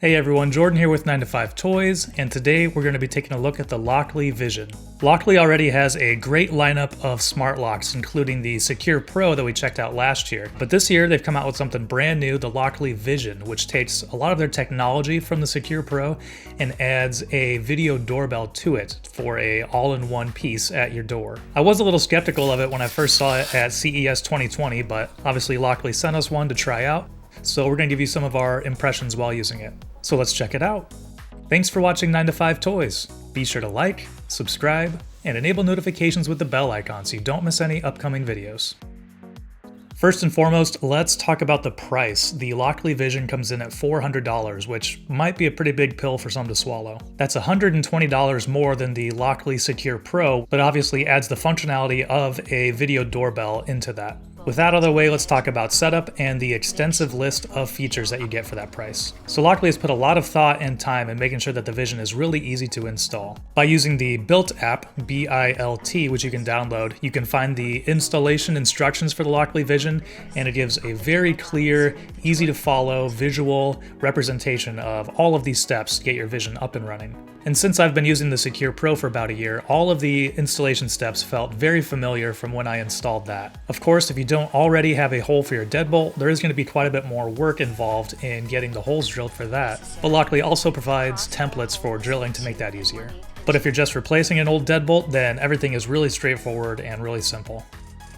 Hey everyone, Jordan here with 9 to 5 Toys, and today we're going to be taking a look at the Lockly Vision. Lockly already has a great lineup of smart locks, including the Secure Pro that we checked out last year. But this year they've come out with something brand new, the Lockly Vision, which takes a lot of their technology from the Secure Pro and adds a video doorbell to it for a all-in-one piece at your door. I was a little skeptical of it when I first saw it at CES 2020, but obviously Lockly sent us one to try out, so we're going to give you some of our impressions while using it. So let's check it out. Thanks for watching 9 to 5 Toys. Be sure to like, subscribe, and enable notifications with the bell icon so you don't miss any upcoming videos. First and foremost, let's talk about the price. The Lockly Vision comes in at $400, which might be a pretty big pill for some to swallow. That's $120 more than the Lockly Secure Pro, but obviously adds the functionality of a video doorbell into that. With that out of the way, let's talk about setup and the extensive list of features that you get for that price. So Lockly has put a lot of thought and time in making sure that the Vision is really easy to install. By using the Built app, B-I-L-T, which you can download, you can find the installation instructions for the Lockly Vision, and it gives a very clear, easy to follow, visual representation of all of these steps to get your Vision up and running. And since I've been using the Secure Pro for about a year, all of the installation steps felt very familiar from when I installed that. Of course, if you don't already have a hole for your deadbolt, there is going to be quite a bit more work involved in getting the holes drilled for that, but Lockly also provides templates for drilling to make that easier. But if you're just replacing an old deadbolt, then everything is really straightforward and really simple.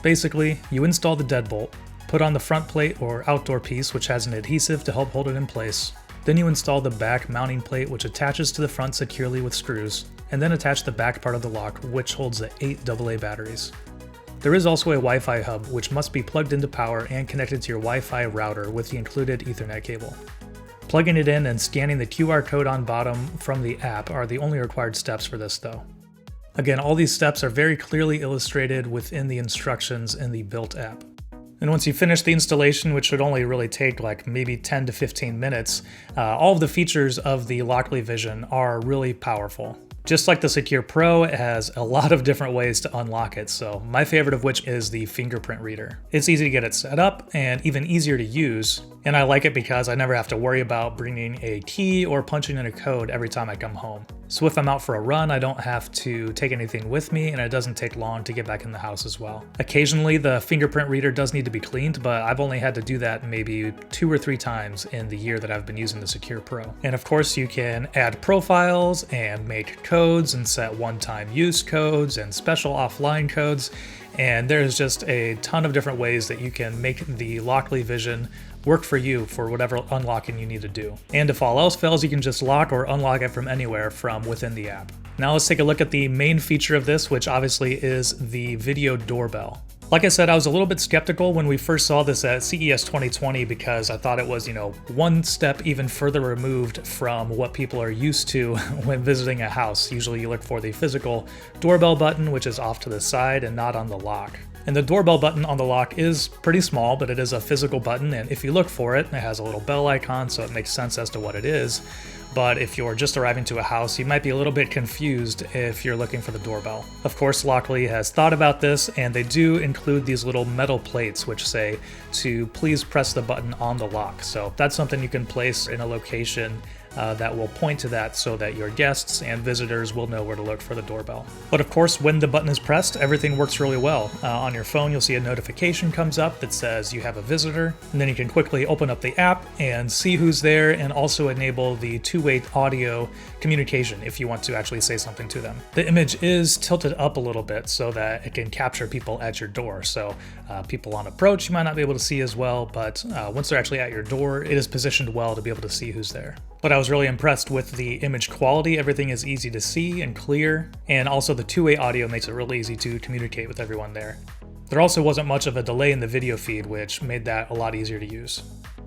Basically, you install the deadbolt, put on the front plate or outdoor piece which has an adhesive to help hold it in place. Then you install the back mounting plate which attaches to the front securely with screws, and then attach the back part of the lock which holds the 8 AA batteries. There is also a Wi-Fi hub which must be plugged into power and connected to your Wi-Fi router with the included Ethernet cable. Plugging it in and scanning the QR code on bottom from the app are the only required steps for this though. Again, all these steps are very clearly illustrated within the instructions in the Built app. And once you finish the installation, which should only really take like maybe 10 to 15 minutes, all of the features of the Lockly Vision are really powerful. Just like the Secure Pro, it has a lot of different ways to unlock it, so my favorite of which is the Fingerprint Reader. It's easy to get it set up and even easier to use, and I like it because I never have to worry about bringing a key or punching in a code every time I come home. So if I'm out for a run, I don't have to take anything with me, and it doesn't take long to get back in the house as well. Occasionally, the Fingerprint Reader does need to be cleaned, but I've only had to do that maybe 2 or 3 times in the year that I've been using the Secure Pro. And of course, you can add profiles and make codes and set one-time use codes and special offline codes, and there's just a ton of different ways that you can make the Lockly Vision work for you for whatever unlocking you need to do. And if all else fails, you can just lock or unlock it from anywhere from within the app. Now let's take a look at the main feature of this, which obviously is the video doorbell. Like I said, I was a little bit skeptical when we first saw this at CES 2020 because I thought it was, one step even further removed from what people are used to when visiting a house. Usually you look for the physical doorbell button, which is off to the side and not on the lock. And the doorbell button on the lock is pretty small, but it is a physical button, and if you look for it, it has a little bell icon, so it makes sense as to what it is. But if you're just arriving to a house, you might be a little bit confused if you're looking for the doorbell. Of course, Lockly has thought about this, and they do include these little metal plates which say to please press the button on the lock. So that's something you can place in a location that will point to that so that your guests and visitors will know where to look for the doorbell. But of course, when the button is pressed, everything works really well. On your phone, you'll see a notification comes up that says you have a visitor, and then you can quickly open up the app and see who's there and also enable the two-way audio communication if you want to actually say something to them. The image is tilted up a little bit so that it can capture people at your door. So people on approach you might not be able to see as well, but once they're actually at your door, it is positioned well to be able to see who's there. But I was really impressed with the image quality. Everything is easy to see and clear, and also the two-way audio makes it really easy to communicate with everyone there. There also wasn't much of a delay in the video feed, which made that a lot easier to use.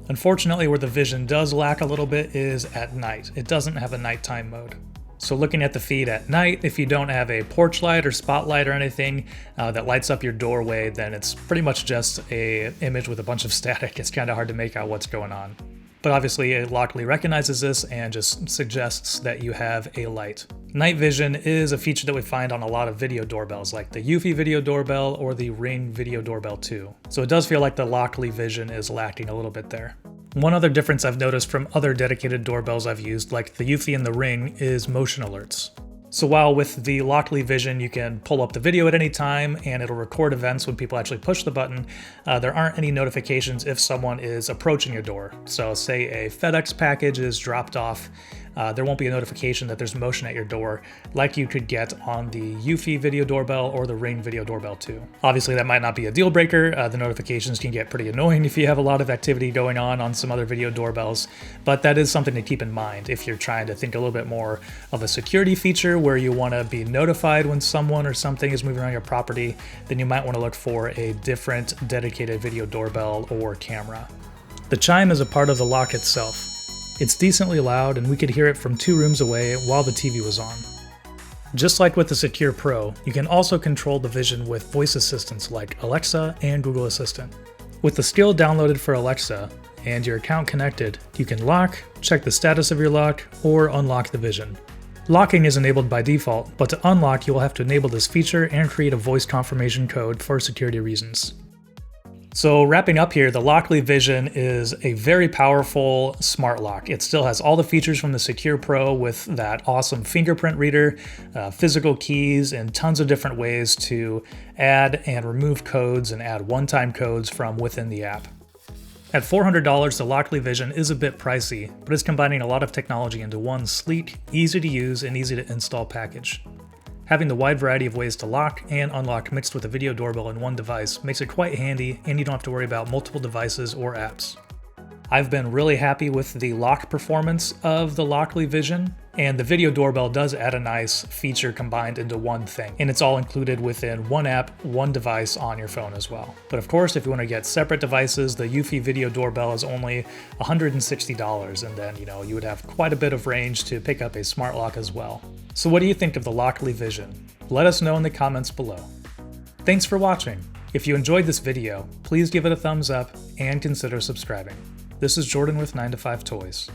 Unfortunately, where the Vision does lack a little bit is at night. It doesn't have a nighttime mode. So looking at the feed at night, if you don't have a porch light or spotlight or anything that lights up your doorway, then it's pretty much just an image with a bunch of static. It's kind of hard to make out what's going on. But obviously, Lockly recognizes this and just suggests that you have a light. Night vision is a feature that we find on a lot of video doorbells, like the Eufy video doorbell or the Ring video doorbell 2. So it does feel like the Lockly Vision is lacking a little bit there. One other difference I've noticed from other dedicated doorbells I've used, like the Eufy and the Ring, is motion alerts. So while with the Lockly Vision you can pull up the video at any time and it'll record events when people actually push the button, there aren't any notifications if someone is approaching your door. So say a FedEx package is dropped off, there won't be a notification that there's motion at your door like you could get on the Eufy video doorbell or the Ring video doorbell too. Obviously that might not be a deal breaker, the notifications can get pretty annoying if you have a lot of activity going on some other video doorbells, but that is something to keep in mind if you're trying to think a little bit more of a security feature where you want to be notified when someone or something is moving around your property, then you might want to look for a different dedicated video doorbell or camera. The chime is a part of the lock itself. It's decently loud and we could hear it from 2 rooms away while the TV was on. Just like with the Secure Pro, you can also control the Vision with voice assistants like Alexa and Google Assistant. With the skill downloaded for Alexa and your account connected, you can lock, check the status of your lock, or unlock the Vision. Locking is enabled by default, but to unlock you will have to enable this feature and create a voice confirmation code for security reasons. So wrapping up here, the Lockly Vision is a very powerful smart lock. It still has all the features from the Secure Pro with that awesome fingerprint reader, physical keys, and tons of different ways to add and remove codes and add one-time codes from within the app. At $400, the Lockly Vision is a bit pricey, but it's combining a lot of technology into one sleek, easy to use, and easy to install package. Having the wide variety of ways to lock and unlock mixed with a video doorbell in one device makes it quite handy, and you don't have to worry about multiple devices or apps. I've been really happy with the lock performance of the Lockly Vision, and the video doorbell does add a nice feature combined into one thing, and it's all included within one app, one device on your phone as well. But of course, if you want to get separate devices, the Eufy video doorbell is only $160, and then you would have quite a bit of range to pick up a smart lock as well. So what do you think of the Lockly Vision? Let us know in the comments below. Thanks for watching. If you enjoyed this video, please give it a thumbs up and consider subscribing. This is Jordan with 9to5 Toys.